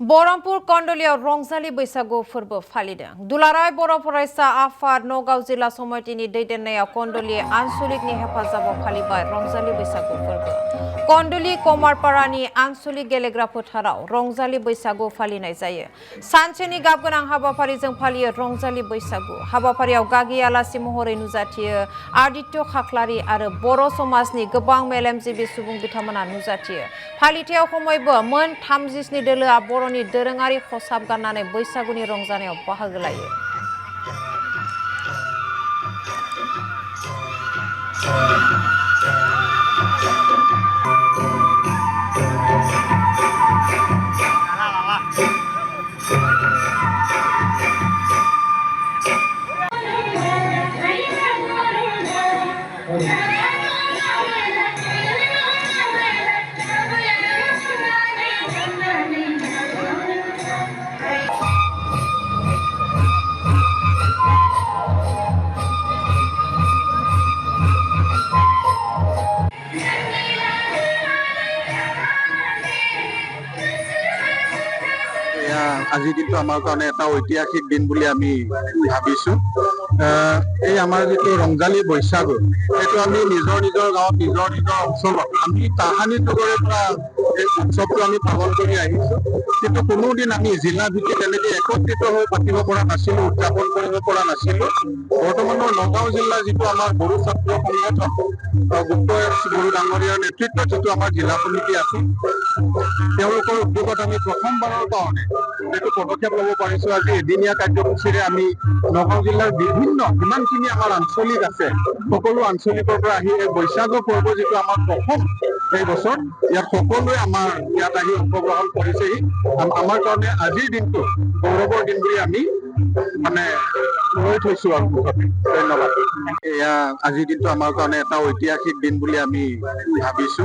बरमपुर कन्डलियाव रंजालि बैसागु फोरबो फालिदों। दुलाराय बर' फरायसा आफाद नगाव जिल्ला समितिनि दैदेननायाव कन्डलि आनसलिकनि हेफाजाबाव फालिबाय रंजालि बैसागु फोरबो। कन्डलि कमारपारानि आनसलिक गेलेग्रा फोथाराव रंजालि बैसागु फालिनाय जायो। सानसेनि गाबगोनां हाबाफारिजों फालियो रंजालि बैसागु। हाबाफारियाव गागि आलासि महरै नुजाथियो आदित्य खाख्लारि आरो बर' समाजनि गोबां मेलेमजिबि सुबुं बिथांमोना नुजाथियो। फालिथायाव खमैबो मोन 30 दोलोआ बर'नि दोरोङारि खसाब गाननानै बैसागुनि रंजानायाव बाहागो लायो। আজিৰ দিনটো আমাৰ কাৰণে এটা ঐতিহাসিক দিন বুলি আমি ভাবিছো। এই আমাৰ যিটো ৰংজালী বৈশাগু এইটো আমি নিজৰ গাঁৱত নিজৰ অঞ্চলত আমি তাহানি যুগৰে পৰা এই উৎসৱটো আমি পালন কৰি আহিছো। কিন্তু কোনোদিন আমি জিলা ভিত্তিক এনেকৈ একত্ৰিত হৈ পাতিব পৰা নাছিলো, উদযাপন কৰিব পৰা নাছিলো। বৰ্তমানৰ নগাঁও জিলাৰ যিটো আমাৰ বড়ো ছাত্ৰ সংগঠন গুপ্তেশ বড়ো ডাঙৰীয়াৰ নেতৃত্বত যিটো আমাৰ জিলা সমিতি আছে, তেওঁলোকৰ উদ্যোগত আমি প্ৰথমবাৰৰ কাৰণে এইটো পদক্ষেপ ল'ব পাৰিছো। আজি এদিনীয়া কাৰ্যসূচীৰে আমি নগাঁও জিলাৰ বিভিন্ন যিমানখিনি আমাৰ আঞ্চলিক আছে সকলো আঞ্চলিকৰ পৰা আহি এই বৈশাগু পৰ্ব যিটো আমাৰ প্ৰথম এই বছৰ, ইয়াত সকলোৱে আমাৰ ইয়াত আহি অংশগ্ৰহণ কৰিছেহি। আমাৰ কাৰণে আজিৰ দিনটো গৌৰৱৰ দিন বুলি আমি লৈ থৈছো আৰু মুঠতে। ধন্যবাদ। এয়া আজিৰ দিনটো আমাৰ কাৰণে এটা ঐতিহাসিক দিন বুলি আমি ভাবিছো।